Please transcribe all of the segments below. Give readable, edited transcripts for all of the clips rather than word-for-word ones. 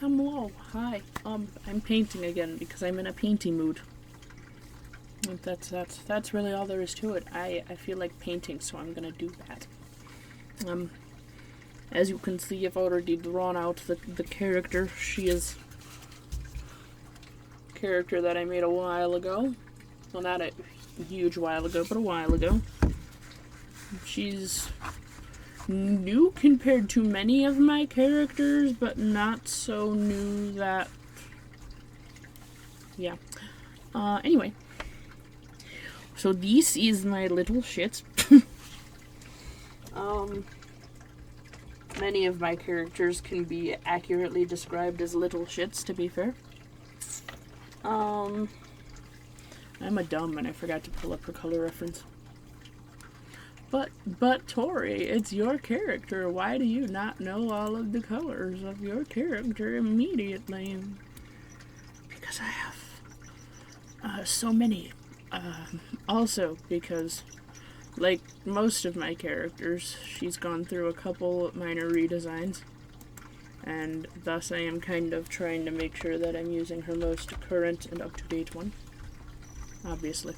Hello, hi. I'm painting again because I'm in a painting mood. That's really all there is to it. I feel like painting, so I'm gonna do that. As you can see, I've already drawn out the character. She is a character that I made a while ago. Well, not a huge while ago, but a while ago. She's new compared to many of my characters, but not so new that... yeah. Anyway. So this is my little shit. Many of my characters can be accurately described as little shits, to be fair. I'm a dumb and I forgot to pull up her color reference. But Tori, it's your character. Why do you not know all of the colors of your character immediately? Because I have so many. Also, because, like most of my characters, she's gone through a couple minor redesigns. And thus I am kind of trying to make sure that I'm using her most current and up-to-date one. Obviously.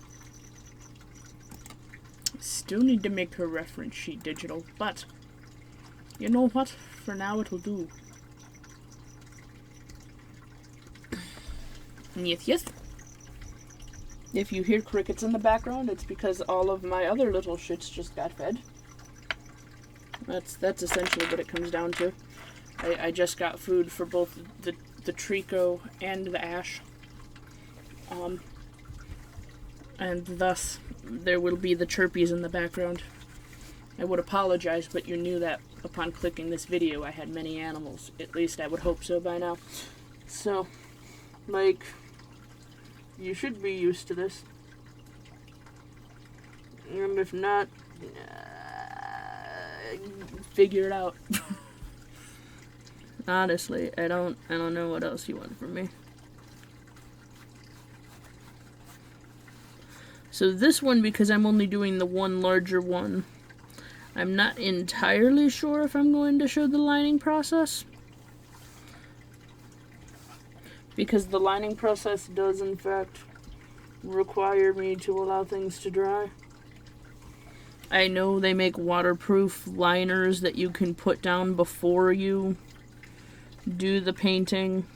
Still need to make her reference sheet digital, but you know what? For now it'll do. Yes. If you hear crickets in the background, it's because all of my other little shits just got fed. That's essentially what it comes down to. I just got food for both the Trico and the Ash. And thus, there will be the chirpies in the background. I would apologize, but you knew that upon clicking this video I had many animals. At least I would hope so by now. So, like, you should be used to this. And if not, figure it out. Honestly, I don't know what else you want from me. So this one, because I'm only doing the one larger one, I'm not entirely sure if I'm going to show the lining process. Because the lining process does, in fact, require me to allow things to dry. I know they make waterproof liners that you can put down before you do the painting.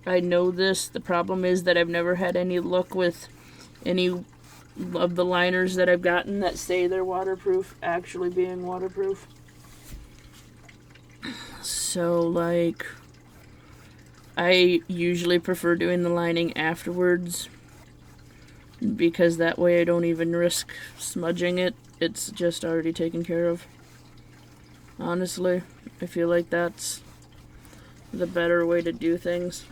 I know this. The problem is that I've never had any luck with any of the liners that I've gotten that say they're waterproof actually being waterproof. So, like, I usually prefer doing the lining afterwards, because that way I don't even risk smudging it. It's just already taken care of. Honestly, I feel like that's the better way to do things.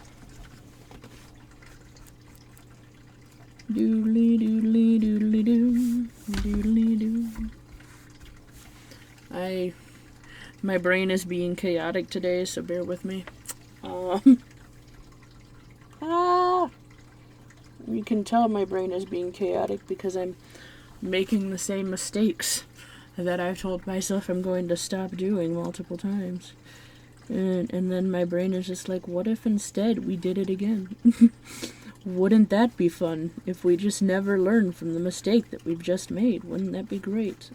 Doodly doodly doodly doo, doodly doo. My brain is being chaotic today, so bear with me. You can tell my brain is being chaotic because I'm making the same mistakes that I've told myself I'm going to stop doing multiple times. And then my brain is just like, what if instead we did it again? Wouldn't that be fun if we just never learn from the mistake that we've just made? Wouldn't that be great?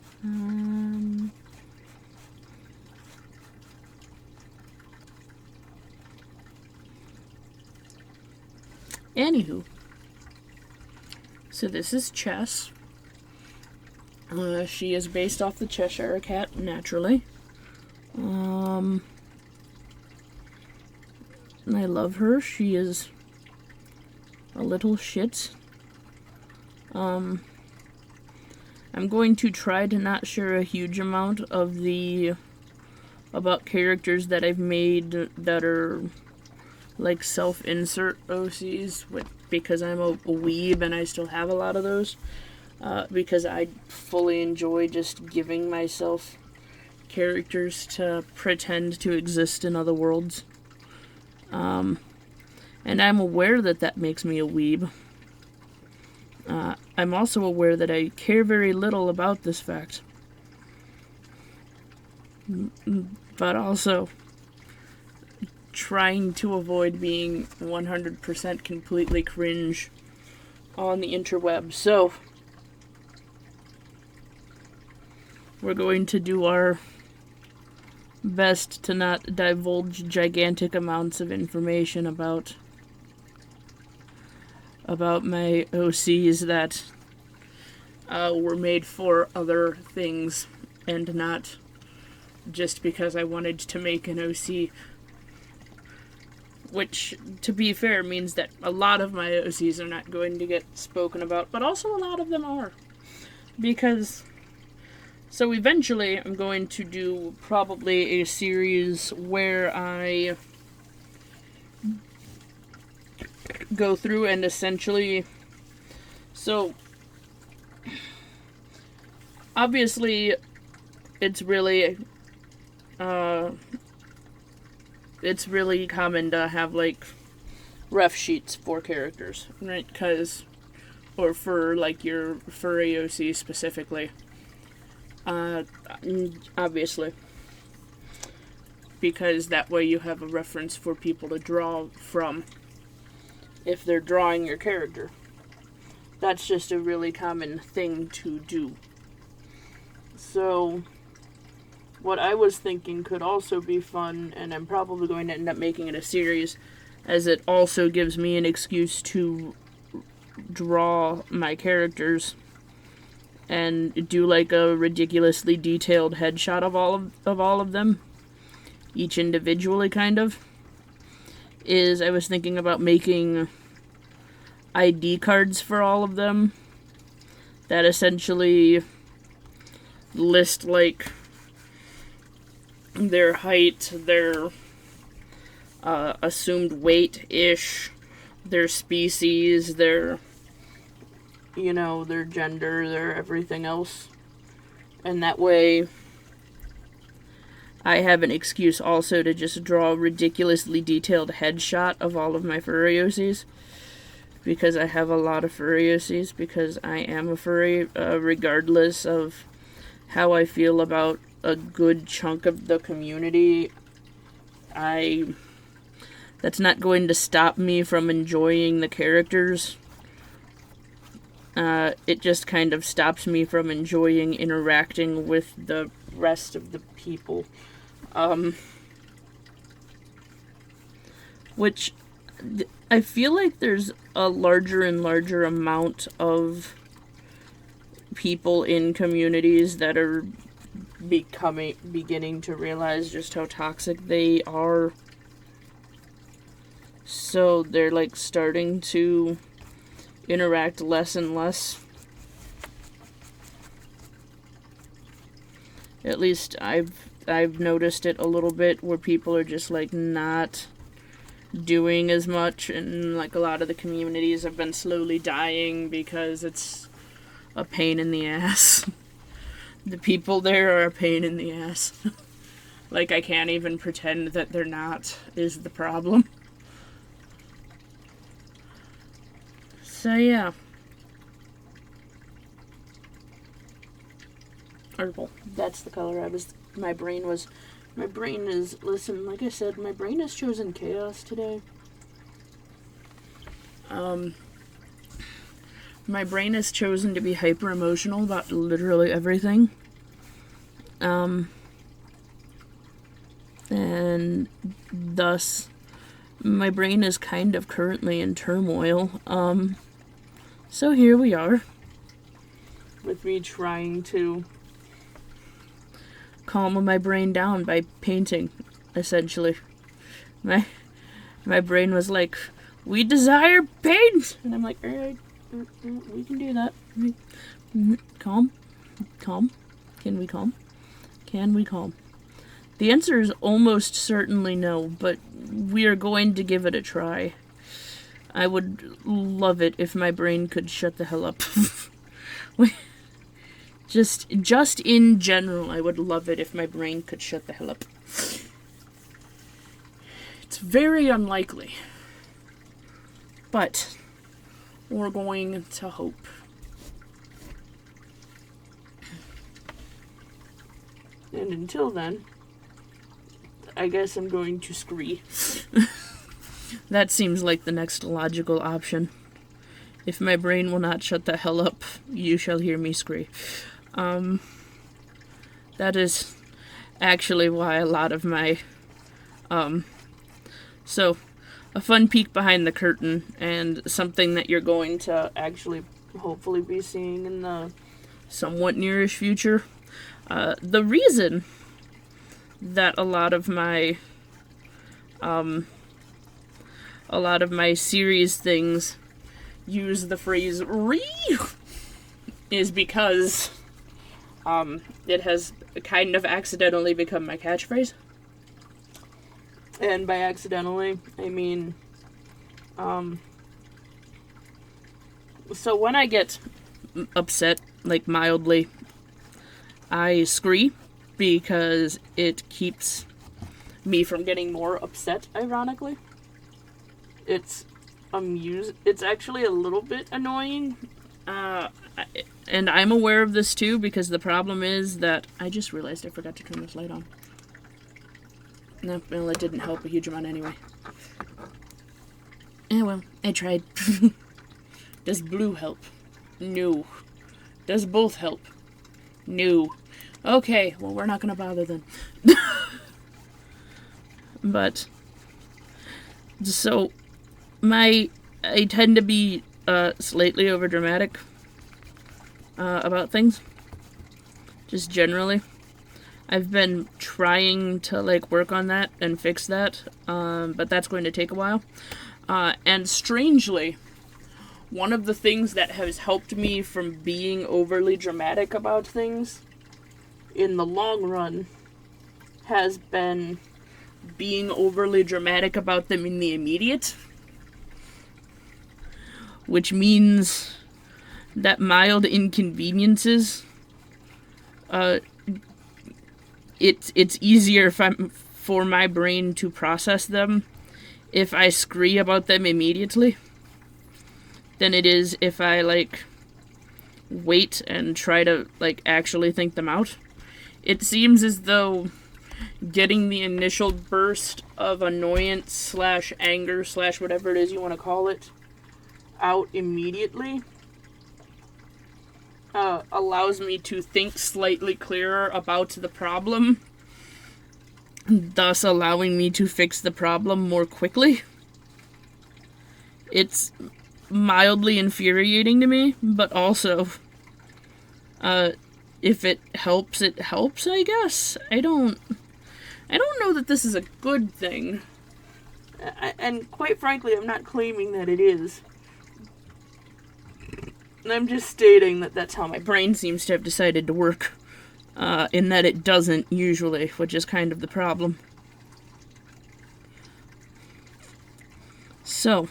Anywho. So this is Chess. She is based off the Cheshire cat, naturally. I love her. She is a little shit. I'm going to try to not share a huge amount of about characters that I've made that are like self-insert OCs, because I'm a weeb and I still have a lot of those. Because I fully enjoy just giving myself characters to pretend to exist in other worlds. And I'm aware that makes me a weeb. I'm also aware that I care very little about this fact. But also, trying to avoid being 100% completely cringe on the interweb. So, we're going to do our best to not divulge gigantic amounts of information about my OCs that were made for other things and not just because I wanted to make an OC. Which, to be fair, means that a lot of my OCs are not going to get spoken about, but also a lot of them are. Because, so eventually I'm going to do probably a series where I go through and essentially, so obviously it's really common to have like ref sheets for characters, right? Or for like your furry OC specifically, obviously, because that way you have a reference for people to draw from if they're drawing your character. That's just a really common thing to do. So, what I was thinking could also be fun, and I'm probably going to end up making it a series, as it also gives me an excuse to draw my characters and do like a ridiculously detailed headshot of all of them, each individually, kind of. I was thinking about making ID cards for all of them that essentially list like their height, their assumed weight-ish, their species, their gender, their everything else. And that way I have an excuse also to just draw a ridiculously detailed headshot of all of my furry OCs. Because I have a lot of furry OCs, because I am a furry, regardless of how I feel about a good chunk of the community. That's not going to stop me from enjoying the characters. It just kind of stops me from enjoying interacting with the rest of the people. Which I feel like there's a larger and larger amount of people in communities that are beginning to realize just how toxic they are. So they're like starting to interact less and less. At least I've noticed it a little bit, where people are just like not doing as much, and like a lot of the communities have been slowly dying because it's a pain in the ass. The people there are a pain in the ass. Like, I can't even pretend that they're not, is the problem. So yeah. Purple. That's the color my brain is, listen, like I said, my brain has chosen chaos today. My brain has chosen to be hyper emotional about literally everything. And thus, my brain is kind of currently in turmoil. So here we are, with me trying to calm my brain down by painting, essentially. My brain was like, we desire paint! And I'm like, alright, we can do that. Calm? Can we calm? The answer is almost certainly no, but we are going to give it a try. I would love it if my brain could shut the hell up. Just in general, I would love it if my brain could shut the hell up. It's very unlikely. But we're going to hope. And until then, I guess I'm going to scree. That seems like the next logical option. If my brain will not shut the hell up, you shall hear me scree. That is actually why a lot of my... So, a fun peek behind the curtain, and something that you're going to actually hopefully be seeing in the somewhat nearish future. The reason that a lot of my series things use the phrase "re" is because it has kind of accidentally become my catchphrase. And by accidentally, I mean, so when I get upset, like mildly, I scree, because it keeps me from getting more upset, ironically. It's actually a little bit annoying, and I'm aware of this too, because the problem is that I just realized I forgot to turn this light on. No, well, it didn't help a huge amount anyway. Eh, well, I tried. Does blue help? No. Does both help? No. Okay, well, we're not gonna bother then. But, so, I tend to be slightly overdramatic about things. Just generally. I've been trying to, like, work on that and fix that, but that's going to take a while. And strangely, one of the things that has helped me from being overly dramatic about things in the long run has been being overly dramatic about them in the immediate. Which means that mild inconveniences, it's easier for my brain to process them if I scree about them immediately than it is if I, like, wait and try to, like, actually think them out. It seems as though getting the initial burst of annoyance / anger / whatever it is you want to call it out immediately allows me to think slightly clearer about the problem, thus allowing me to fix the problem more quickly. It's mildly infuriating to me, but also, if it helps, I guess. I don't know that this is a good thing. And quite frankly, I'm not claiming that it is. I'm just stating that that's how my brain seems to have decided to work, in that it doesn't usually, which is kind of the problem. So,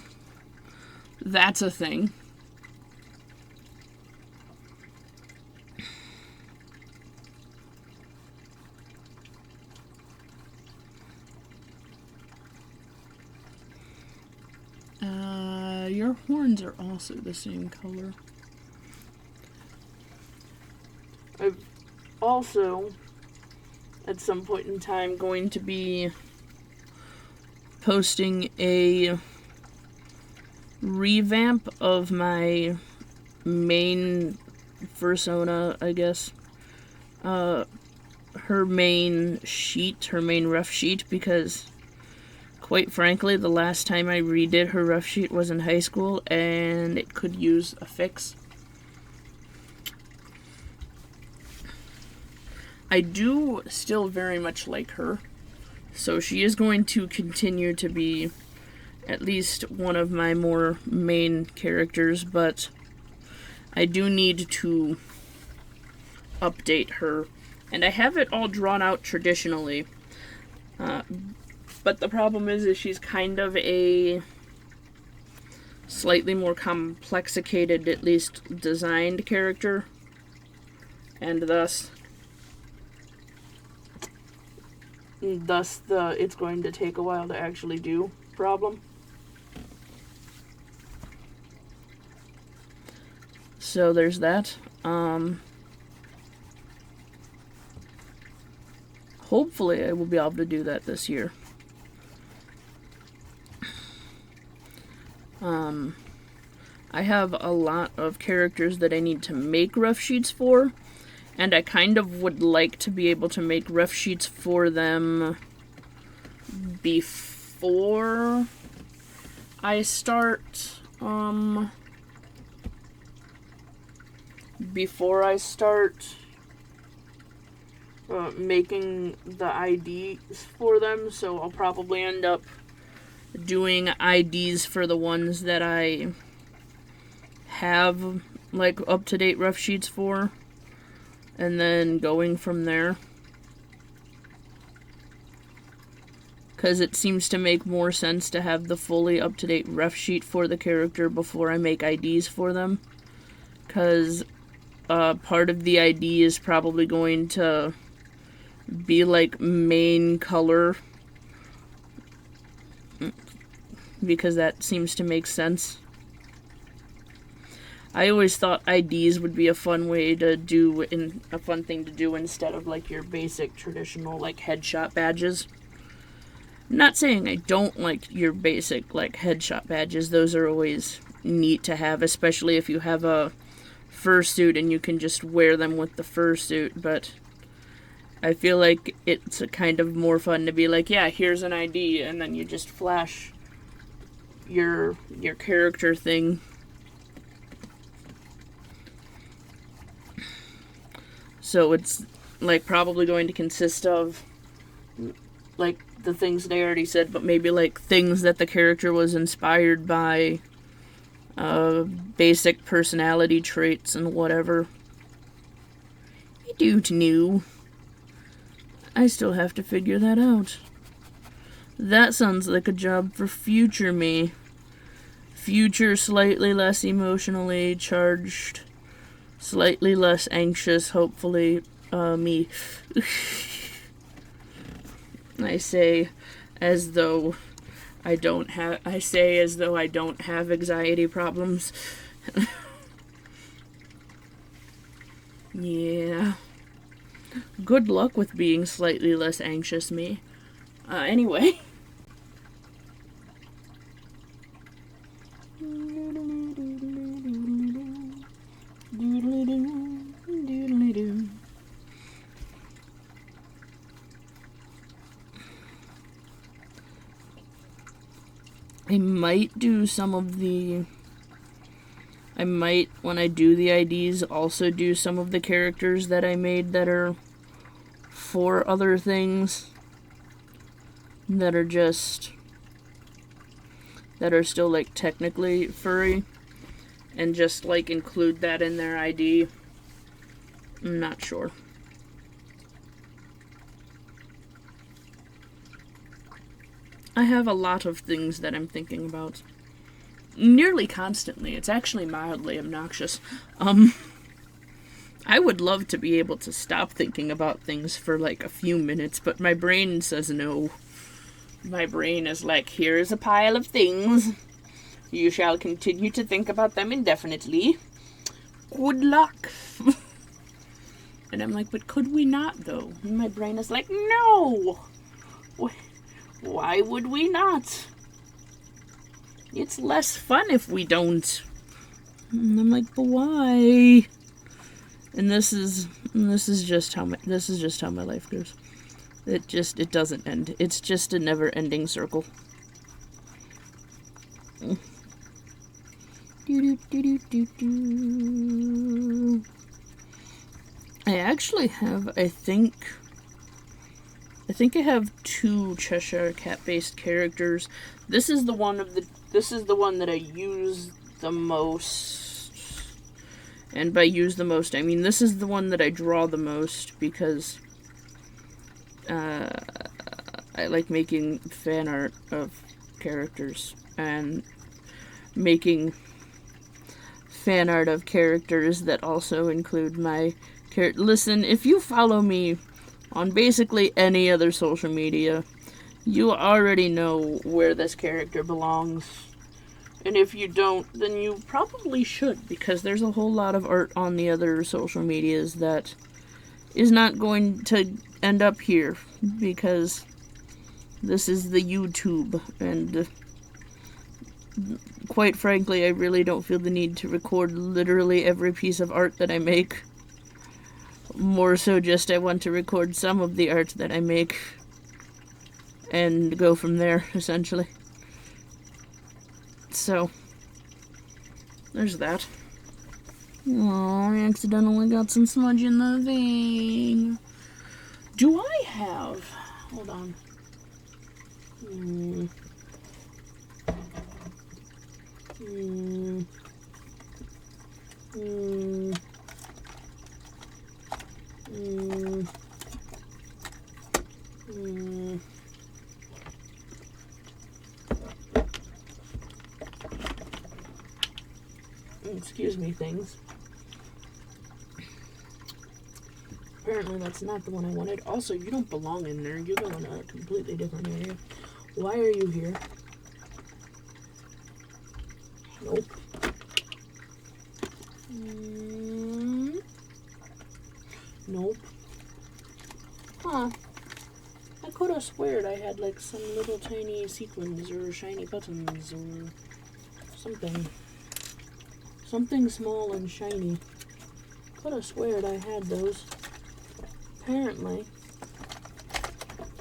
that's a thing. Your horns are also the same color. I've also, at some point in time, going to be posting a revamp of my main persona, I guess. Her main rough sheet, because quite frankly, the last time I redid her rough sheet was in high school, and it could use a fix. I do still very much like her, so she is going to continue to be at least one of my more main characters, but I do need to update her, and I have it all drawn out traditionally. But the problem is she's kind of a slightly more complexicated, at least designed character, and thus the it's going to take a while to actually do problem. So there's that. hopefully I will be able to do that this year. I have a lot of characters that I need to make rough sheets for, and I kind of would like to be able to make rough sheets for them before I start, making the IDs for them, so I'll probably end up doing IDs for the ones that I have, like, up-to-date rough sheets for, and then going from there. Because it seems to make more sense to have the fully up-to-date rough sheet for the character before I make IDs for them. Because part of the ID is probably going to be like main color, because that seems to make sense. I always thought IDs would be a fun way to do, a fun thing to do instead of like your basic traditional like headshot badges. I'm not saying I don't like your basic like headshot badges. Those are always neat to have, especially if you have a fursuit and you can just wear them with the fursuit, but I feel like it's a kind of more fun to be like, yeah, here's an ID, and then you just flash your character thing. So it's like probably going to consist of like the things that I already said, but maybe like things that the character was inspired by, basic personality traits and whatever. I don't know. I still have to figure that out. That sounds like a job for future me. Future slightly less emotionally charged, slightly less anxious, hopefully, me. I say as though I don't have anxiety problems. Yeah. Good luck with being slightly less anxious, me. Anyway. I might, when I do the IDs, also do some of the characters that I made that are for other things, that are still, like, technically furry, and just, like, include that in their ID. I'm not sure. I have a lot of things that I'm thinking about. Nearly constantly. It's actually mildly obnoxious. I would love to be able to stop thinking about things for like a few minutes, but my brain says no. My brain is like, here is a pile of things. You shall continue to think about them indefinitely. Good luck. And I'm like, but could we not, though? And my brain is like, no. Why would we not? It's less fun if we don't. And I'm like, but why? And this is just how my life goes. It doesn't end. It's just a never-ending circle. I actually have, I think I have 2 Cheshire Cat-based characters. This is the one that I use the most. And by use the most, I mean this is the one that I draw the most, because I like making fan art of characters and making fan art of characters that also include my character. Listen, if you follow me on basically any other social media, you already know where this character belongs. And if you don't, then you probably should, because there's a whole lot of art on the other social medias that is not going to end up here because this is the YouTube, and quite frankly, I really don't feel the need to record literally every piece of art that I make. More so just I want to record some of the art that I make and go from there, essentially. So, there's that. Oh, I accidentally got some smudge in the thing. Do I have... Hold on. Excuse me, things. Apparently that's not the one I wanted. Also, you don't belong in there. You go in a completely different area. Why are you here? Nope. Nope. Huh. I could have sweared I had like some little tiny sequins or shiny buttons or something. Something small and shiny. Could have sweared I had those. Apparently,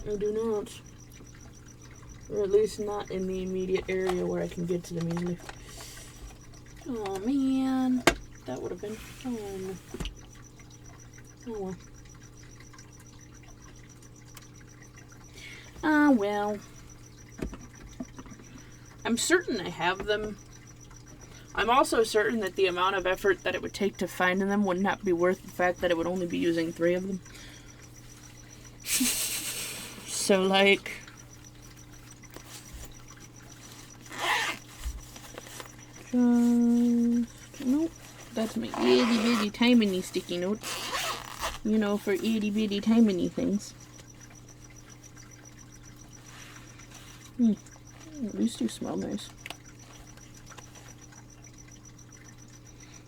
I do not. Or at least not in the immediate area where I can get to them easily. Oh man, that would have been fun. Oh well. Ah well. I'm certain I have them. I'm also certain that the amount of effort that it would take to find them would not be worth the fact that I would only be using 3 of them. So, like... Nope. That's my itty bitty tiny sticky notes. You know, for itty bitty tiny things. These two smell nice.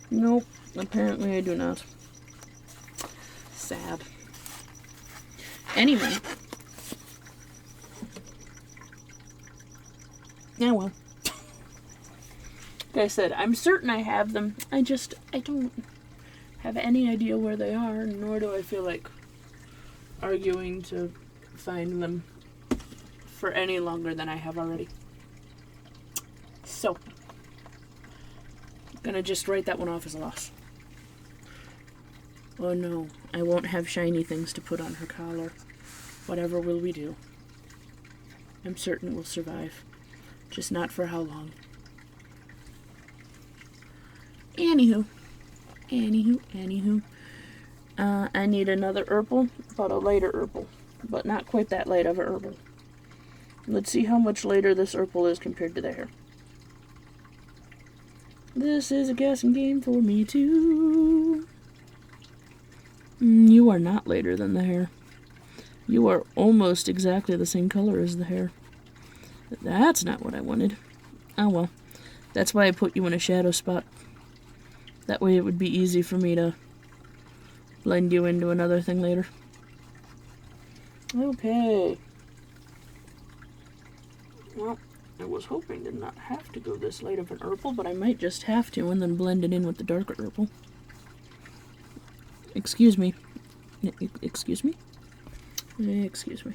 Nope, apparently I do not. Sad. Anyway. Yeah, well. Like I said, I'm certain I have them. I don't have any idea where they are, nor do I feel like arguing to find them for any longer than I have already. So, gonna just write that one off as a loss. Oh no, I won't have shiny things to put on her collar. Whatever will we do? I'm certain we'll survive. Just not for how long. Anywho. I need another herbal, but a lighter herbal. But not quite that light of a herbal. Let's see how much later this herbal is compared to the hair. This is a guessing game for me too. You are not later than the hair. You are almost exactly the same color as the hair. That's not what I wanted. Oh well. That's why I put you in a shadow spot. That way it would be easy for me to blend you into another thing later. Okay. Well, I was hoping to not have to go this light of an herbal, but I might just have to and then blend it in with the darker herbal. Excuse me. Excuse me? Excuse me.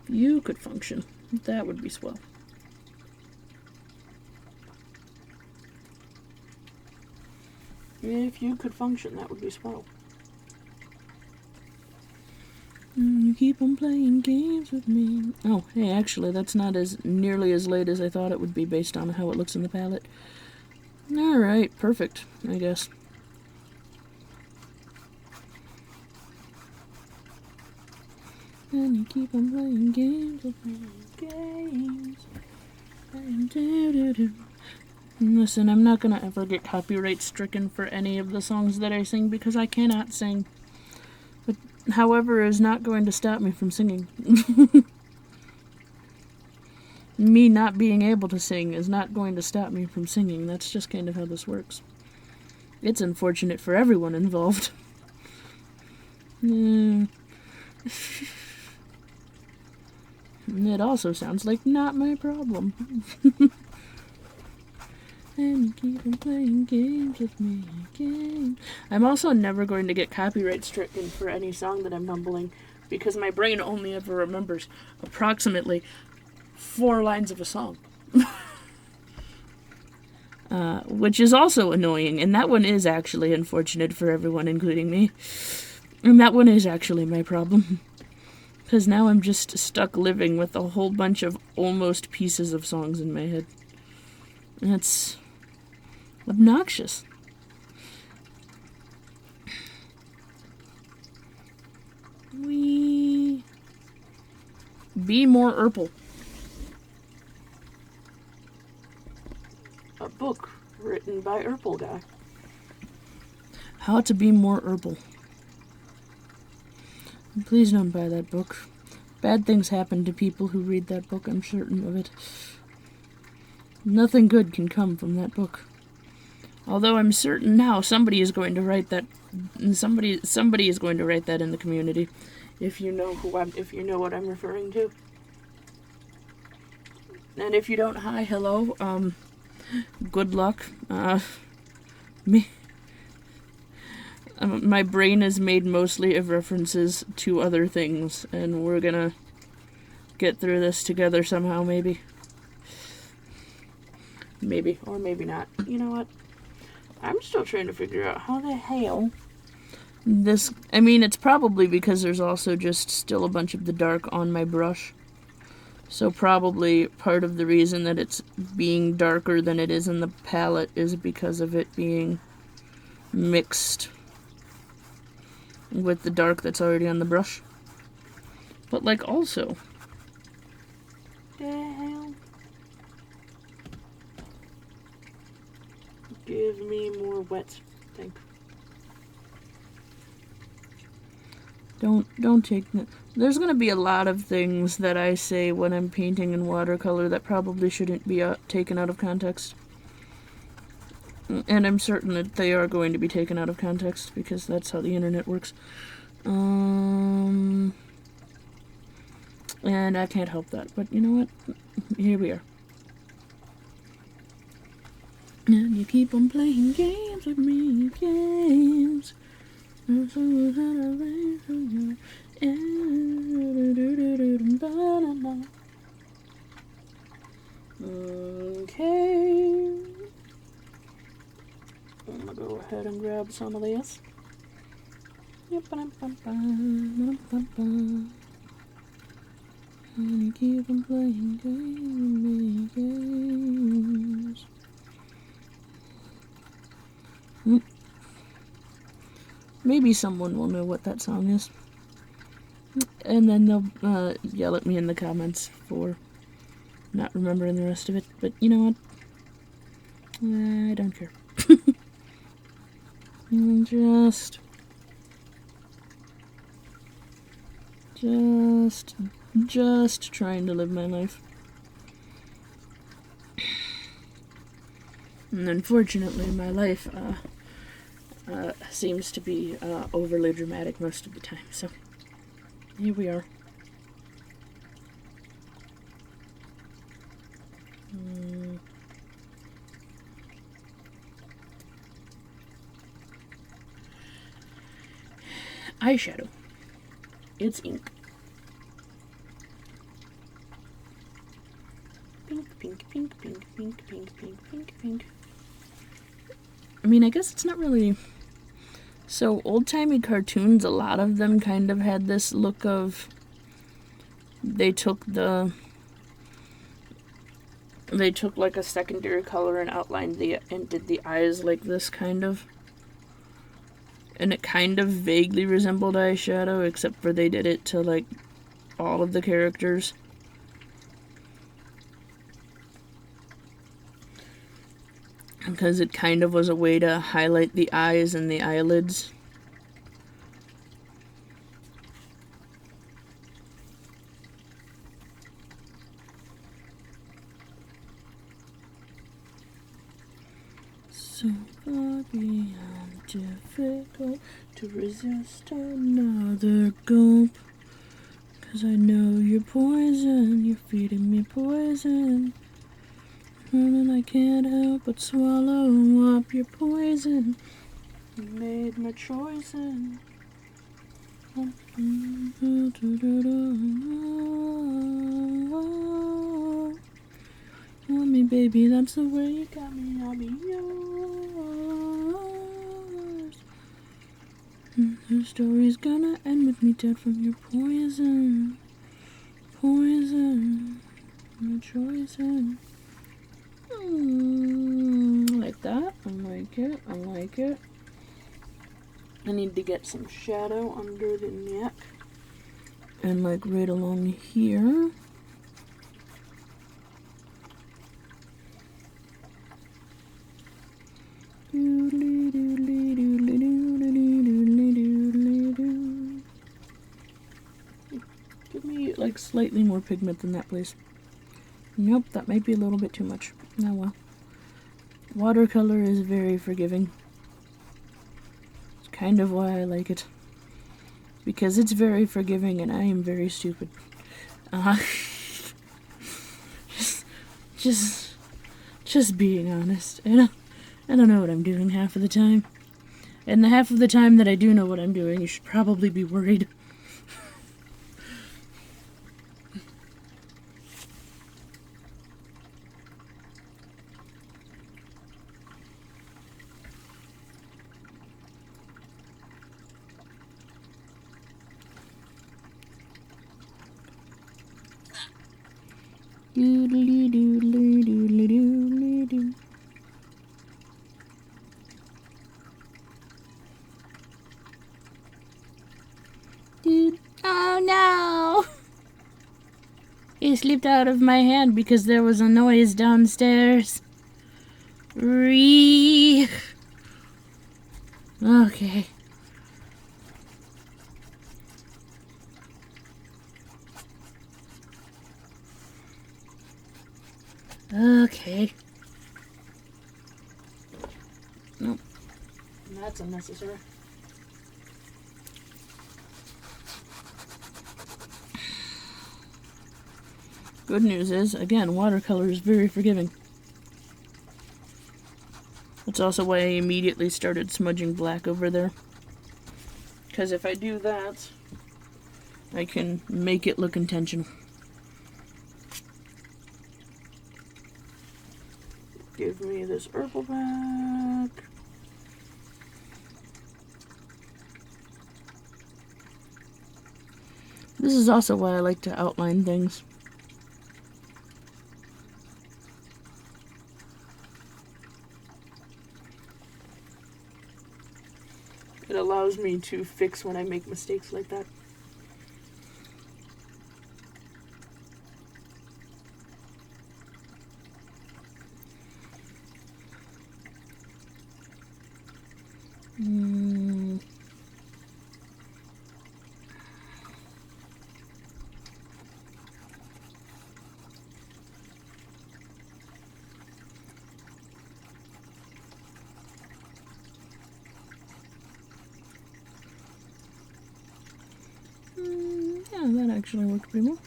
You could function. That would be swell. If you could function, that would be swell. You keep on playing games with me. Oh, hey, actually, that's not as nearly as late as I thought it would be based on how it looks in the palette. Alright, perfect, I guess. And you keep on playing games with me. Games. Listen, I'm not gonna ever get copyright stricken for any of the songs that I sing because I cannot sing. But, however, is not going to stop me from singing. Me not being able to sing is not going to stop me from singing. That's just kind of how this works. It's unfortunate for everyone involved. It also sounds like not my problem. And you keep on playing games with me again. I'm also never going to get copyright stricken for any song that I'm mumbling, because my brain only ever remembers approximately 4 lines of a song. Which is also annoying, and that one is actually unfortunate for everyone, including me. And that one is actually my problem. Because now I'm just stuck living with a whole bunch of almost pieces of songs in my head. That's obnoxious. We be more Urple. A book written by Urple guy. How to be more Urple. Please don't buy that book. Bad things happen to people who read that book, I'm certain of it. Nothing good can come from that book. Although I'm certain now somebody is going to write that. Somebody is going to write that in the community. If you know if you know what I'm referring to. And if you don't, hi, hello. Good luck. My brain is made mostly of references to other things, and we're gonna get through this together somehow, maybe. Maybe, or maybe not. You know what? I'm still trying to figure out how the hell this... I mean, it's probably because there's also just still a bunch of the dark on my brush. So probably part of the reason that it's being darker than it is in the palette is because of it being mixed with the dark that's already on the brush. But, like, also... the hell? Give me more wet. Thank you. Don't take... There's gonna be a lot of things that I say when I'm painting in watercolor that probably shouldn't be taken out of context. And I'm certain that they are going to be taken out of context, because that's how the internet works. And I can't help that, but you know what? Here we are. And you keep on playing games with me, games. Okay. I'm gonna go ahead and grab some of this. And you keep on playing games. Maybe someone will know what that song is. And then they'll yell at me in the comments for not remembering the rest of it. But you know what? I don't care. Just trying to live my life. And unfortunately, my life seems to be overly dramatic most of the time. So here we are. Eyeshadow. It's ink. Pink, pink, pink, pink, pink, pink, pink, pink, pink. I mean, I guess it's not really... So, old-timey cartoons, a lot of them kind of had this look of... They took like a secondary color and outlined and did the eyes like this, kind of. And it kind of vaguely resembled eyeshadow, except for they did it to, like, all of the characters. Because it kind of was a way to highlight the eyes and the eyelids. So far beyond difficult to resist another gulp. 'Cause I know you're poison, you're feeding me poison. And I can't help but swallow up your poison. You made my choice and want me, baby, that's the way you got me, I'll be yours. The story's gonna end with me dead from your poison. Poison. My poison. I like that. I like it. I like it. I need to get some shadow under the neck. And like right along here. Give me like slightly more pigment than that, please. Nope, that might be a little bit too much. Oh well. Watercolor is very forgiving. It's kind of why I like it. Because it's very forgiving and I am very stupid. Just being honest. I don't know what I'm doing half of the time. And the half of the time that I do know what I'm doing, you should probably be worried. Doodly doodly doodly doodly doo. Dude, oh no! It slipped out of my hand because there was a noise downstairs. Okay. Okay. Nope. That's unnecessary. Good news is, again, watercolor is very forgiving. That's also why I immediately started smudging black over there. Because if I do that, I can make it look intentional. Give me this herbal back. This is also why I like to outline things. It allows me to fix when I make mistakes like that. Yeah, that actually worked pretty well.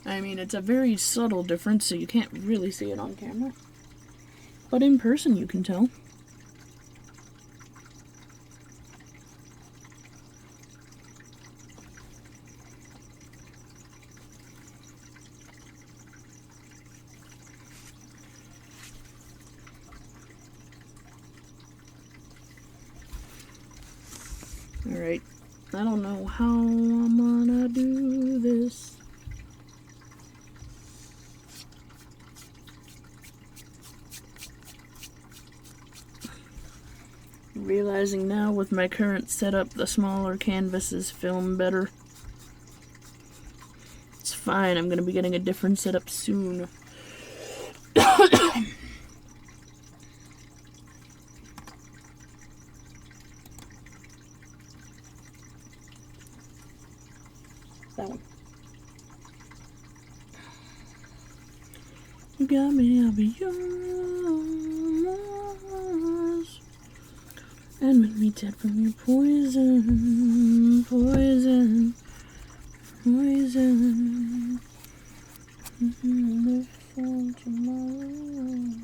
I mean, it's a very subtle difference, so you can't really see it on camera. But in person, you can tell. Alright, I don't know how I'm gonna do this. Realizing now with my current setup, the smaller canvases film better. It's fine, I'm gonna be getting a different setup soon. That one. You got me, I'll be yours. poison, make me dead from your poison, poison, poison. Live for tomorrow.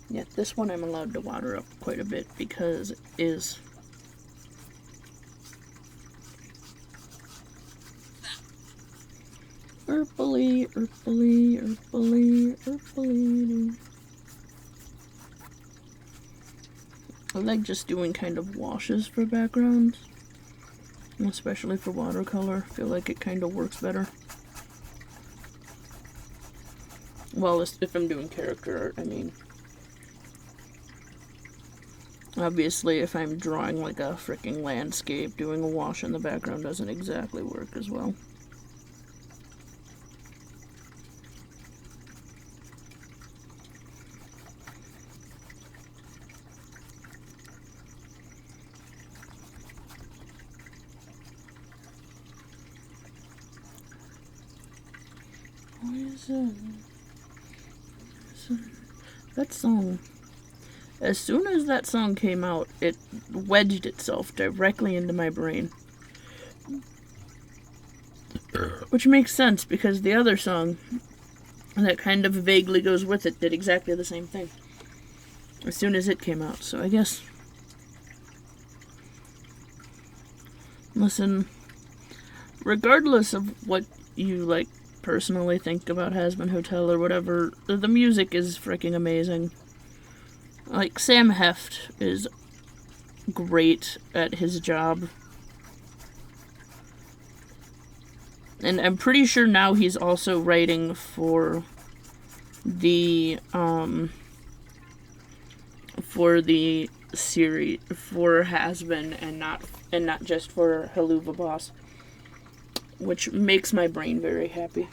Yeah, this one I'm allowed to water up quite a bit because it is purpley, purpley, purpley, purpley. I like just doing kind of washes for backgrounds, especially for watercolor. I feel like it kind of works better. Well, if I'm doing character art, I mean. Obviously, if I'm drawing like a freaking landscape, doing a wash in the background doesn't exactly work as well. That song, as soon as that song came out, it wedged itself directly into my brain. Which makes sense, because the other song that kind of vaguely goes with it did exactly the same thing as soon as it came out. So I guess, listen, regardless of what you like personally think about Hazbin Hotel or whatever, the music is freaking amazing. Like, Sam Heft is great at his job. And I'm pretty sure now he's also writing for the series, for Hazbin, and not just for Helluva Boss, which makes my brain very happy.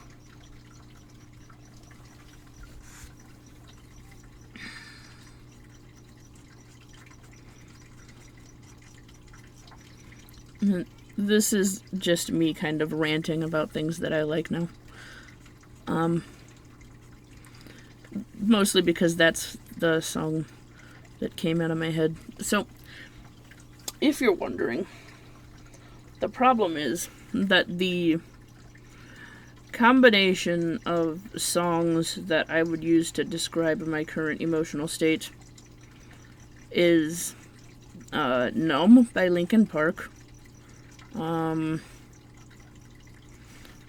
This is just me kind of ranting about things that I like now. Mostly because that's the song that came out of my head. So, if you're wondering, the problem is that the combination of songs that I would use to describe my current emotional state is Numb by Linkin Park,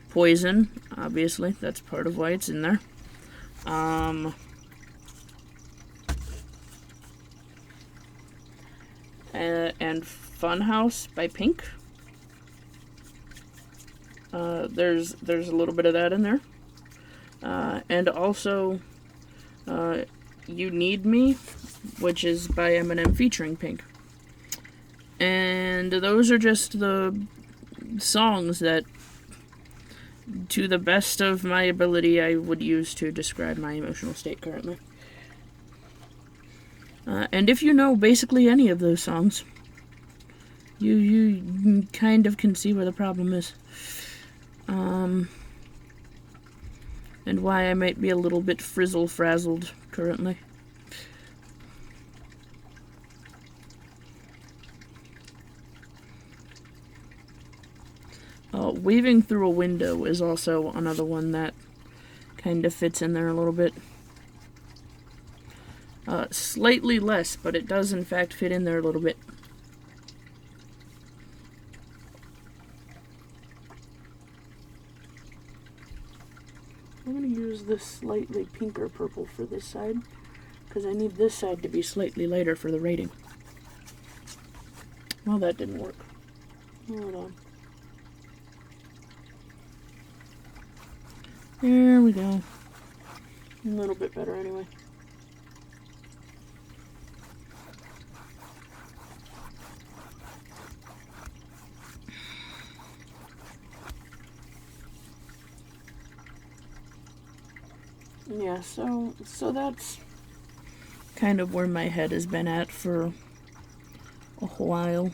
Poison, obviously, that's part of why it's in there, and Funhouse by Pink. There's a little bit of that in there, and also You Need Me, which is by Eminem featuring Pink. And those are just the songs that, to the best of my ability, I would use to describe my emotional state currently. And if you know basically any of those songs, you kind of can see where the problem is. And why I might be a little bit frizzle-frazzled currently. Waving Through a Window is also another one that kind of fits in there a little bit. Slightly less, but it does in fact fit in there a little bit. I'm going to use this slightly pinker purple for this side, because I need this side to be slightly lighter for the rating. Well, that didn't work. Hold on. There we go. A little bit better anyway. Yeah, so that's kind of where my head has been at for a while.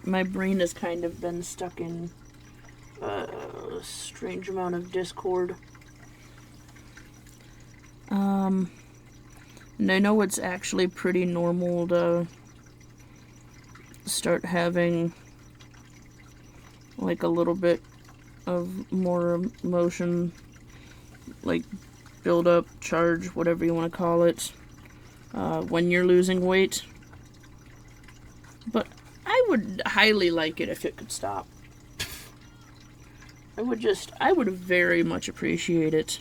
My brain has kind of been stuck in a strange amount of discord. And I know it's actually pretty normal to start having like a little bit of more emotion, like build up, charge, whatever you want to call it, when you're losing weight. But I would highly like it if it could stop. I would very much appreciate it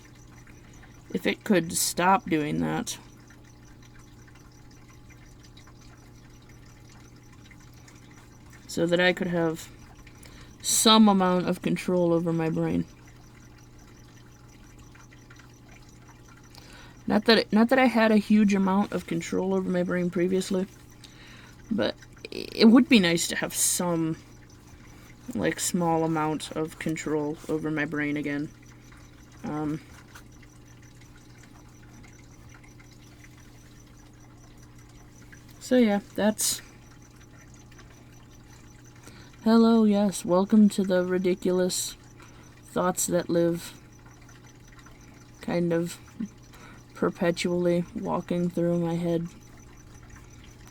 if it could stop doing that. So that I could have some amount of control over my brain. Not that I had a huge amount of control over my brain previously, but it would be nice to have some, like, small amount of control over my brain again. So yeah, that's... Hello, yes, welcome to the ridiculous thoughts that live kind of perpetually walking through my head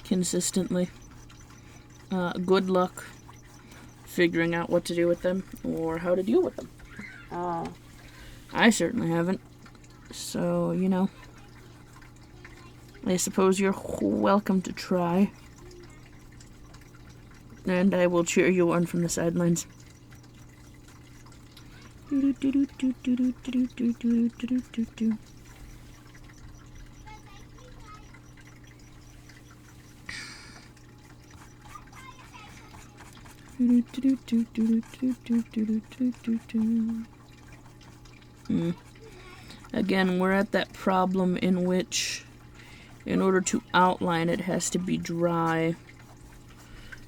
consistently. Good luck figuring out what to do with them or how to deal with them. I certainly haven't. So, you know, I suppose you're welcome to try. And I will cheer you on from the sidelines. Again, we're at that problem in which, in order to outline, it has to be dry.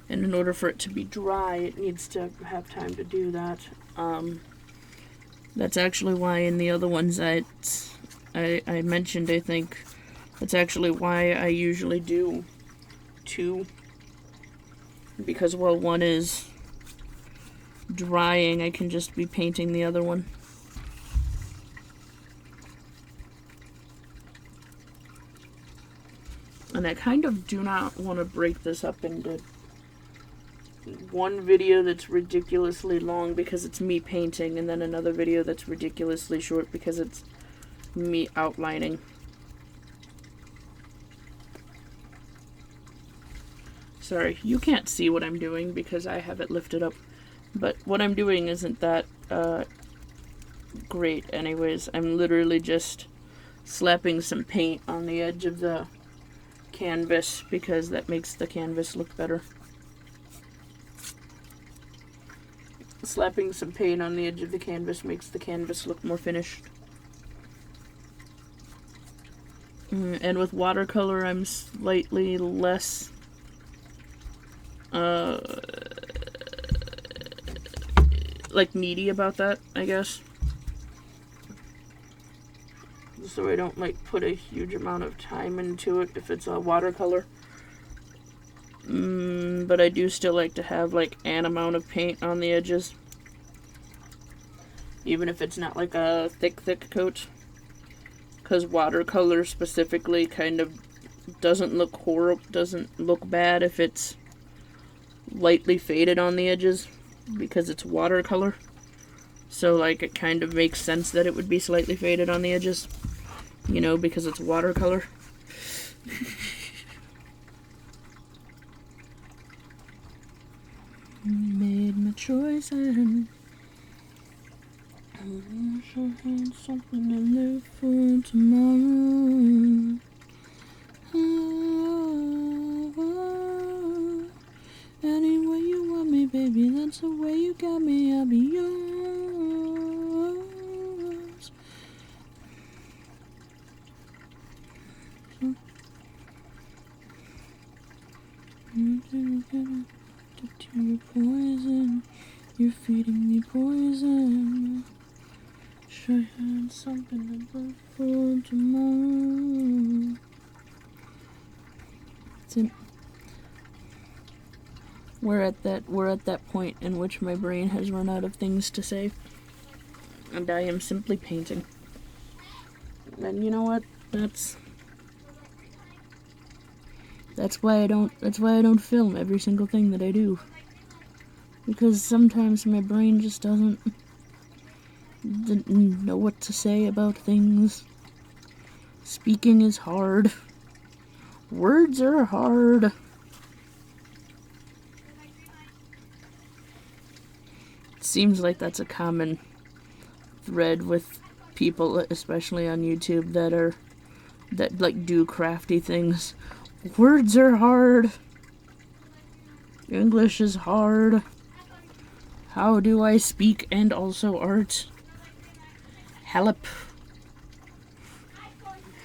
And in order for it to be dry, it needs to have time to do that. That's actually why in the other ones I mentioned, I think, that's actually why I usually do 2. Because while one is drying, I can just be painting the other one. And I kind of do not want to break this up into one video that's ridiculously long because it's me painting, and then another video that's ridiculously short because it's me outlining. Sorry, you can't see what I'm doing because I have it lifted up, but what I'm doing isn't that great anyways. I'm literally just slapping some paint on the edge of the canvas because that makes the canvas look better. Slapping some paint on the edge of the canvas makes the canvas look more finished. And with watercolor, I'm slightly less like needy about that, I guess. So I don't like put a huge amount of time into it if it's a watercolor. But I do still like to have like an amount of paint on the edges, even if it's not like a thick coat, because watercolor specifically kind of doesn't look bad if it's lightly faded on the edges, because it's watercolor. So like it kind of makes sense that it would be slightly faded on the edges, you know, because it's watercolor. Made my choice and I wish I had something to live for tomorrow. Any way you want me, baby, that's the way you got me. I'll be yours. You're poison, you're feeding me poison. Wish I had something to live for tomorrow. That's it. We're at that point in which my brain has run out of things to say, and I am simply painting. And you know what? That's why I don't film every single thing that I do. Because sometimes my brain just doesn't know what to say about things. Speaking is hard. Words are hard. It seems like that's a common thread with people, especially on YouTube, that like do crafty things. Words are hard. English is hard. How do I speak and also art? Help.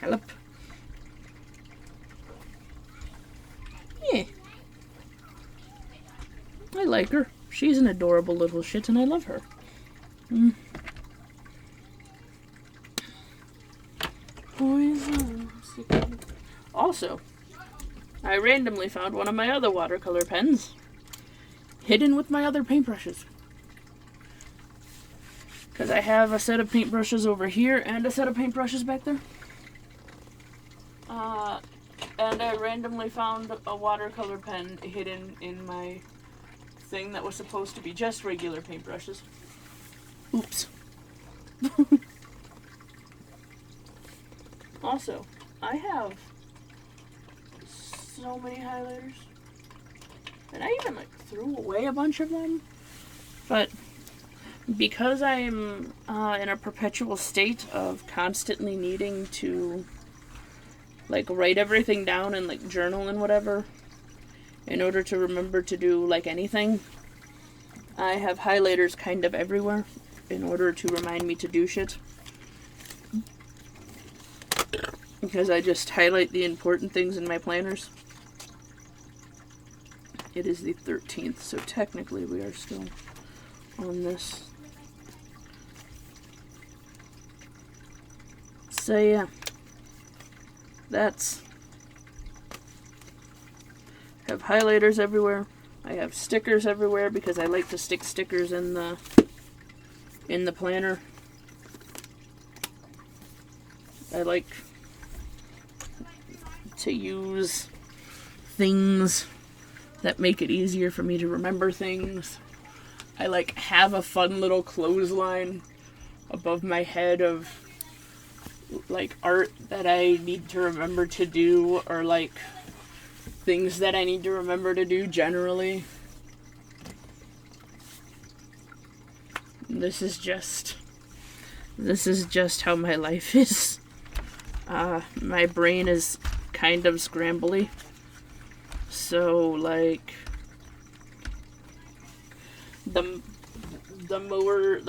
Help. Yeah. I like her. She's an adorable little shit and I love her. Poison. Also, I randomly found one of my other watercolor pens hidden with my other paintbrushes. Because I have a set of paintbrushes over here and a set of paintbrushes back there. And I randomly found a watercolor pen hidden in my thing that was supposed to be just regular paintbrushes. Oops. Also, I have so many highlighters. And I even threw away a bunch of them. But because I'm in a perpetual state of constantly needing to write everything down and journal and whatever in order to remember to do anything, I have highlighters kind of everywhere in order to remind me to do shit. Because I just highlight the important things in my planners. It is the 13th, so technically we are still on this. So yeah, that's... I have highlighters everywhere. I have stickers everywhere because I like to stick stickers in the planner. I like to use things that make it easier for me to remember things. I have a fun little clothesline above my head of art that I need to remember to do, or things that I need to remember to do generally. This is just how my life is. My brain is kind of scrambly. So the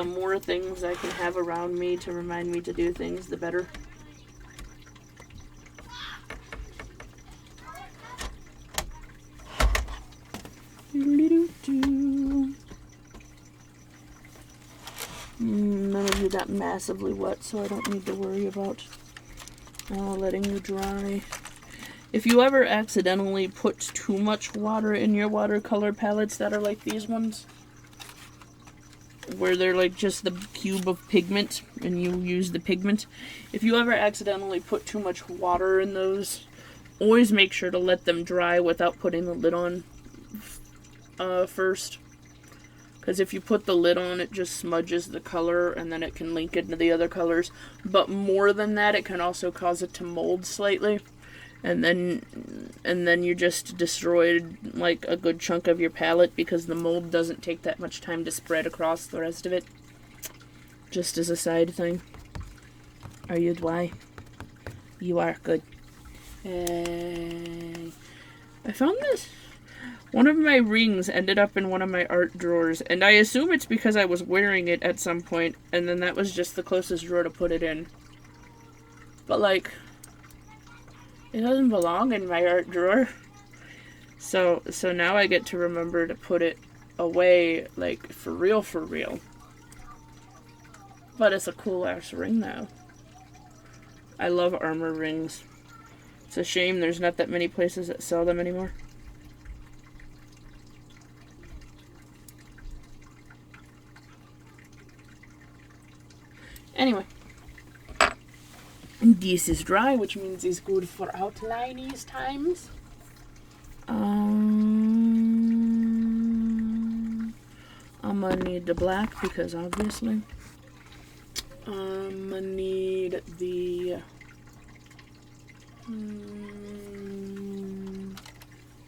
more things I can have around me to remind me to do things, the better. None of you got massively wet, so I don't need to worry about letting you dry. If you ever accidentally put too much water in your watercolor palettes that are like these ones, where they're just the cube of pigment and you use the pigment, if you ever accidentally put too much water in those, always make sure to let them dry without putting the lid on first. Because if you put the lid on, it just smudges the color and then it can link into the other colors. But more than that, it can also cause it to mold slightly. And then you just destroyed a good chunk of your palette because the mold doesn't take that much time to spread across the rest of it. Just as a side thing. Are you dry? You are good. I found this. One of my rings ended up in one of my art drawers, and I assume it's because I was wearing it at some point, and then that was just the closest drawer to put it in. But it doesn't belong in my art drawer. So now I get to remember to put it away, for real. But it's a cool ass ring now. I love armor rings. It's a shame there's not that many places that sell them anymore. Anyway. This is dry, which means it's good for outline these times. I'm gonna need the black because obviously. I'm gonna need the.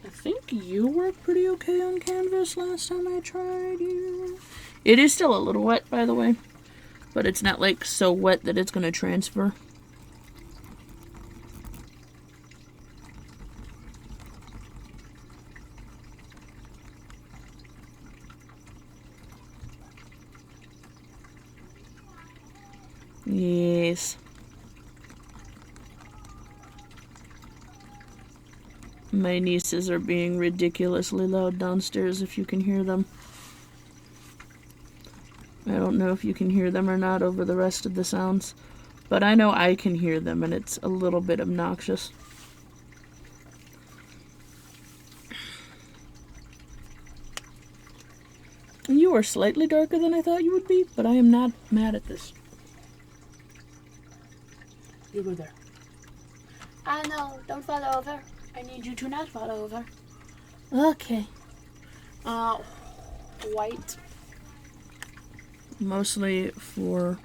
I think you worked pretty okay on canvas last time I tried you. It is still a little wet, by the way, but it's not like so wet that it's gonna transfer. Yes. My nieces are being ridiculously loud downstairs if you can hear them. I don't know if you can hear them or not over the rest of the sounds, but I know I can hear them and it's a little bit obnoxious. You are slightly darker than I thought you would be, but I am not mad at this. You go there. I know, don't fall over. I need you to not fall over. Okay. White. Mostly for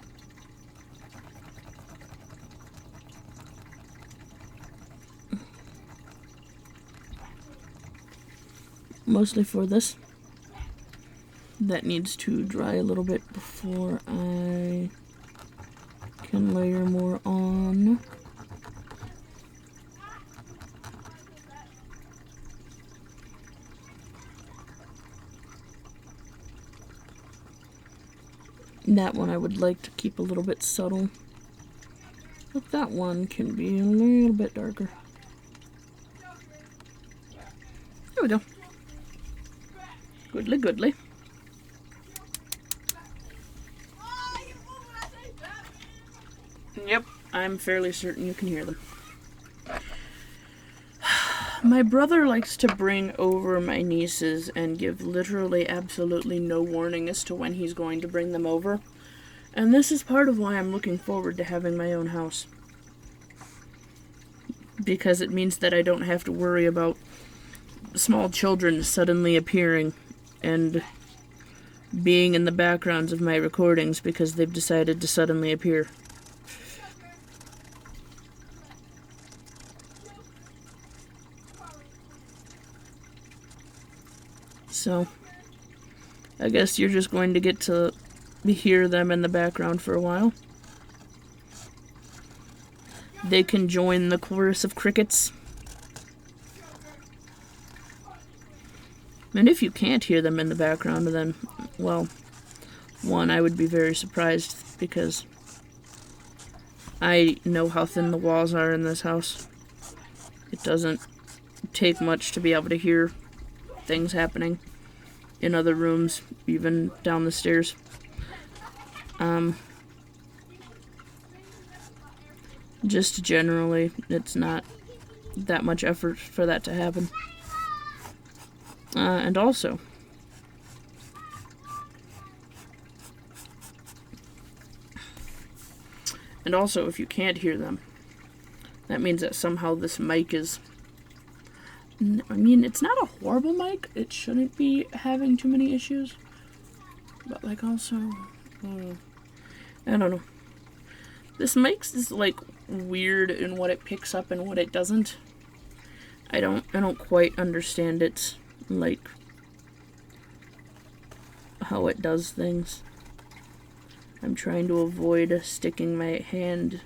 this. That needs to dry a little bit before I can layer more on. That one I would like to keep a little bit subtle, but that one can be a little bit darker. There we go. Goodly, goodly. Yep, I'm fairly certain you can hear them. My brother likes to bring over my nieces and give literally absolutely no warning as to when he's going to bring them over. And this is part of why I'm looking forward to having my own house. Because it means that I don't have to worry about small children suddenly appearing and being in the backgrounds of my recordings because they've decided to suddenly appear. So, I guess you're just going to get to hear them in the background for a while. They can join the chorus of crickets. And if you can't hear them in the background, then, well, one, I would be very surprised because I know how thin the walls are in this house. It doesn't take much to be able to hear things happening in other rooms, even down the stairs. Just generally, it's not that much effort for that to happen. And also, if you can't hear them, that means that somehow this mic is... I mean, it's not a horrible mic. It shouldn't be having too many issues. But, like, also... I don't know. This mic is, like, weird in what it picks up and what it doesn't. I don't quite understand it, like, how it does things. I'm trying to avoid sticking my hand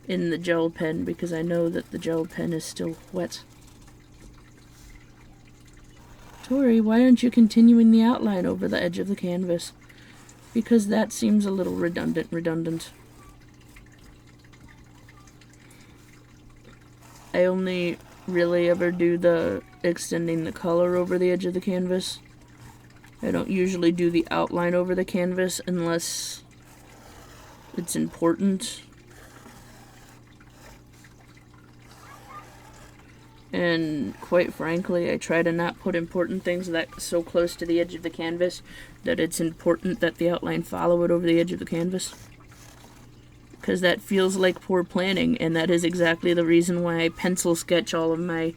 in the gel pen because I know that the gel pen is still wet. Tori, why aren't you continuing the outline over the edge of the canvas? Because that seems a little redundant. I only really ever do the extending the color over the edge of the canvas. I don't usually do the outline over the canvas unless it's important. And quite frankly, I try to not put important things that so close to the edge of the canvas that it's important that the outline follow it over the edge of the canvas. because that feels like poor planning, and that is exactly the reason why I pencil sketch all of my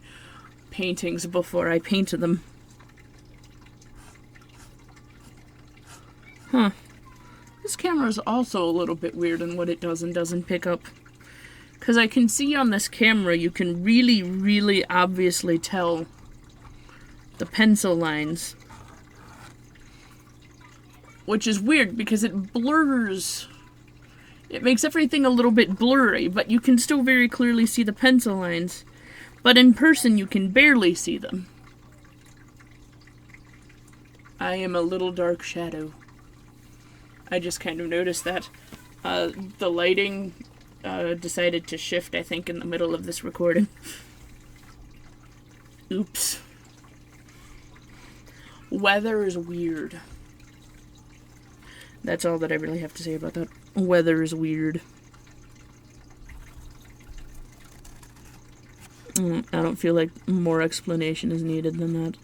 paintings before I paint them. Huh. This camera is also a little bit weird in what it does and doesn't pick up. Because I can see on this camera, you can really, really obviously tell the pencil lines. Which is weird because it blurs. It makes everything a little bit blurry, but you can still very clearly see the pencil lines. But in person, you can barely see them. I am a little dark shadow. I just kind of noticed that. The lighting decided to shift, I think, in the middle of this recording. Oops. Weather is weird. That's all that I really have to say about that. Weather is weird. I don't feel like more explanation is needed than that.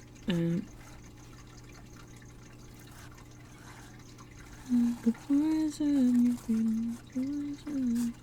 The poison you feel, poison.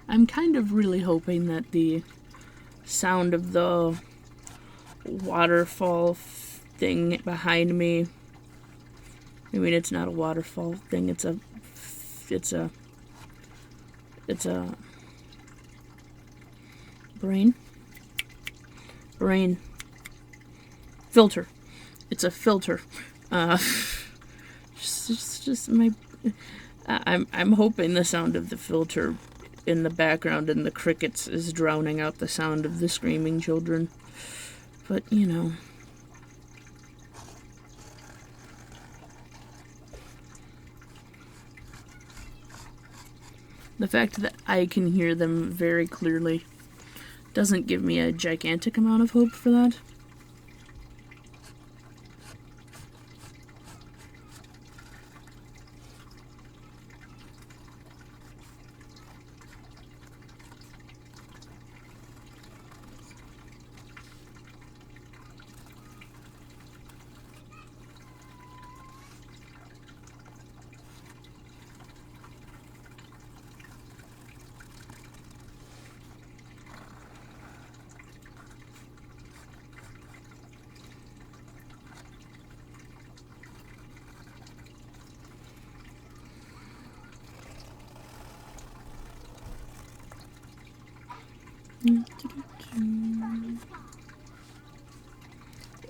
I'm kind of really hoping that the sound of the waterfall thing behind me, I mean, it's not a waterfall thing, it's a brain filter. It's a filter. Just my, I'm hoping the sound of the filter in the background and the crickets is drowning out the sound of the screaming children. But, you know. The fact that I can hear them very clearly doesn't give me a gigantic amount of hope for that.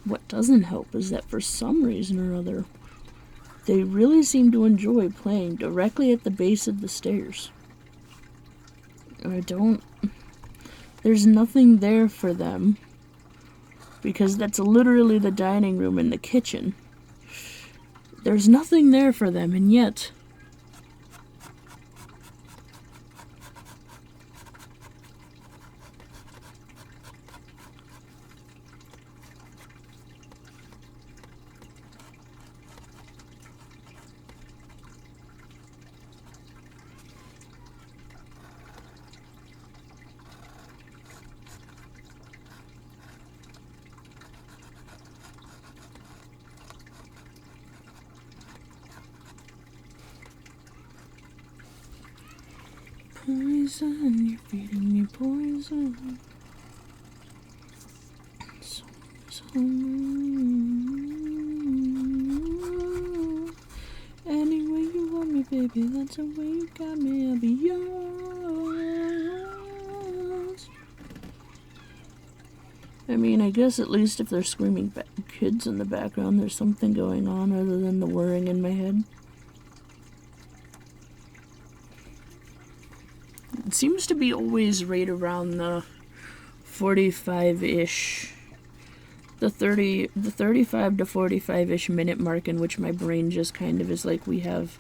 What doesn't help is that for some reason or other, they really seem to enjoy playing directly at the base of the stairs. There's nothing there for them, because that's literally the dining room and the kitchen. There's nothing there for them, and yet poison, you're feeding me poison. Any way you want me, baby, that's the way you got me, I'll be yours. I mean, I guess at least if they're screaming kids in the background, there's something going on other than the whirring in my head. It seems to be always right around the 45-ish, the 35 to 45-ish minute mark in which my brain just kind of is like, we have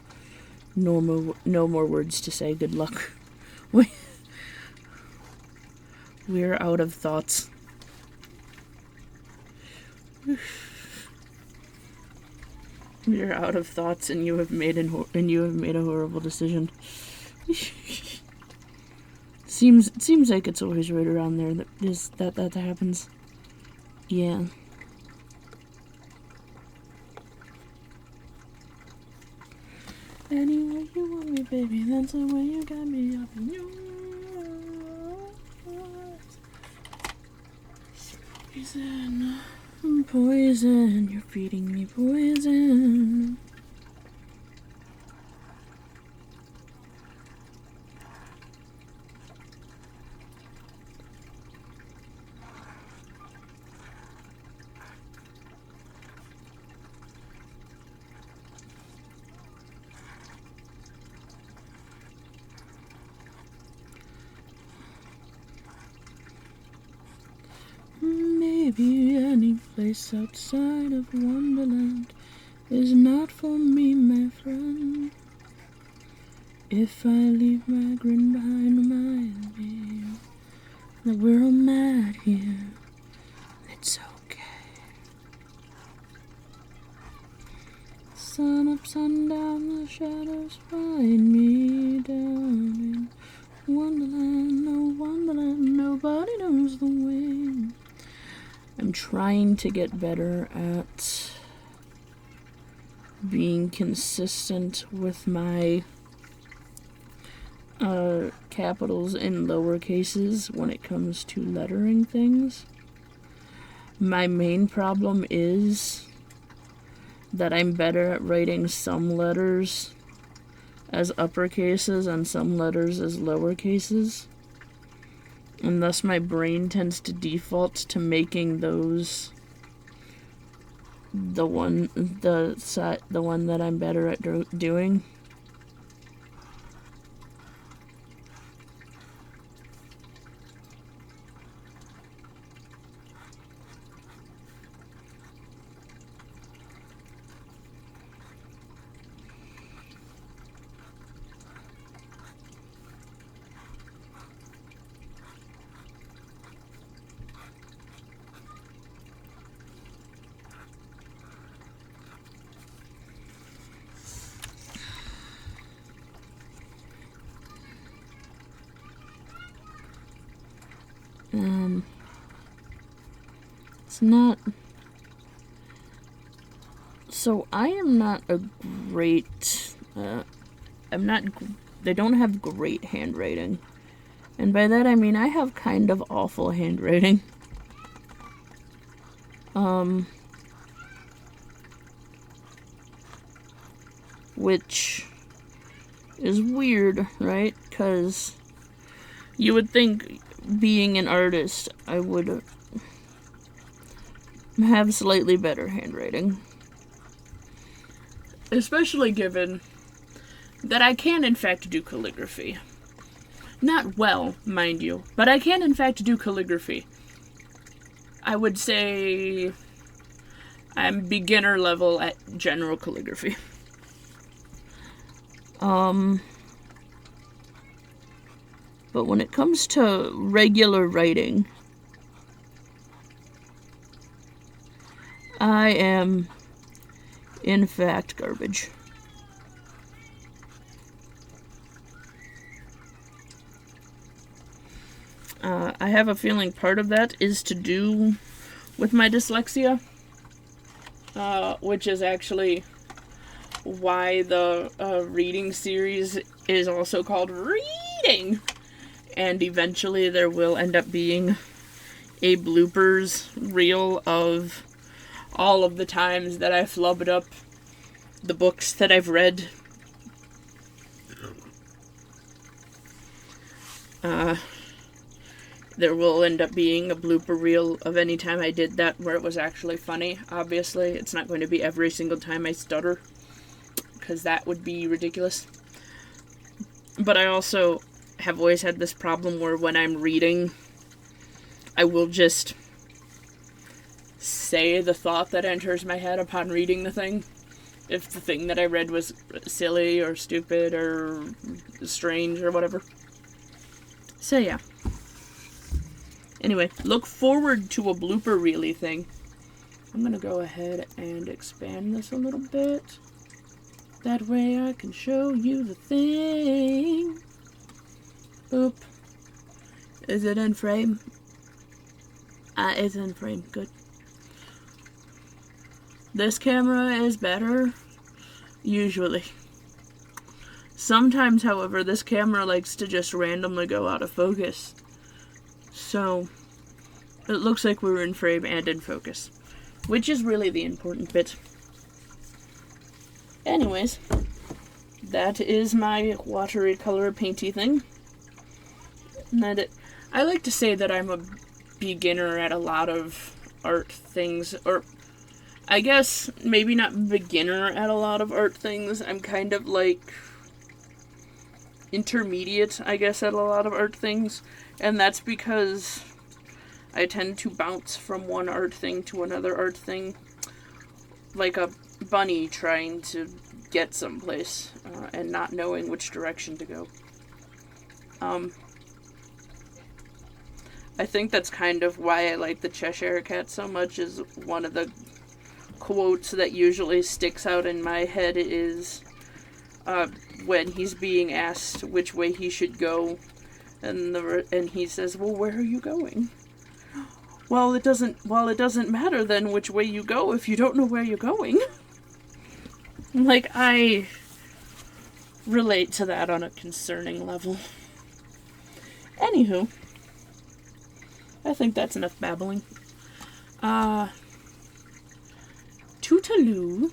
no more words to say, good luck. We're out of thoughts. We're out of thoughts, and you have made a horrible decision. Seems like it's always right around there that happens. Yeah. Any way you want me, baby, that's the way you got me up in your eyes. Poison, you're feeding me poison. Maybe any place outside of Wonderland is not for me, my friend. If I leave my grin behind my veil, that we're all mad here, it's okay. Sun up, sun down, the shadows find me down in Wonderland, oh Wonderland, nobody knows the way. I'm trying to get better at being consistent with my capitals and lower cases when it comes to lettering things. My main problem is that I'm better at writing some letters as uppercases and some letters as lower cases. And thus my brain tends to default to making those the one that I'm better at doing. It's not... So I am not a great... They don't have great handwriting. And by that I mean I have kind of awful handwriting. Which is weird, right? Because you would think, being an artist, I would have slightly better handwriting. Especially given that I can in fact do calligraphy. Not well, mind you, but I can in fact do calligraphy. I would say I'm beginner level at general calligraphy. But when it comes to regular writing, I am, in fact, garbage. I have a feeling part of that is to do with my dyslexia, which is actually why the reading series is also called Reading. And eventually there will end up being a bloopers reel of all of the times that I flubbed up the books that I've read. There will end up being a blooper reel of any time I did that where it was actually funny. Obviously, it's not going to be every single time I stutter, because that would be ridiculous. But I also have always had this problem where when I'm reading, I will just say the thought that enters my head upon reading the thing. If the thing that I read was silly or stupid or strange or whatever. So yeah. Anyway, look forward to a blooper reely thing. I'm gonna go ahead and expand this a little bit. That way I can show you the thing. Boop. Is it in frame? It's in frame. Good. This camera is better, usually. Sometimes, however, this camera likes to just randomly go out of focus. So, it looks like we're in frame and in focus, which is really the important bit. Anyways, that is my watery color painty thing. And I like to say that I'm a beginner at a lot of art things, or I guess maybe not beginner at a lot of art things. I'm kind of like intermediate, I guess, at a lot of art things. And that's because I tend to bounce from one art thing to another art thing, like a bunny trying to get someplace and not knowing which direction to go. I think that's kind of why I like the Cheshire Cat so much. Is one of the quotes that usually sticks out in my head is when he's being asked which way he should go, and he says, "Well, where are you going?" Well, it doesn't matter then which way you go if you don't know where you're going. Like, I relate to that on a concerning level. Anywho, I think that's enough babbling. Toodaloo.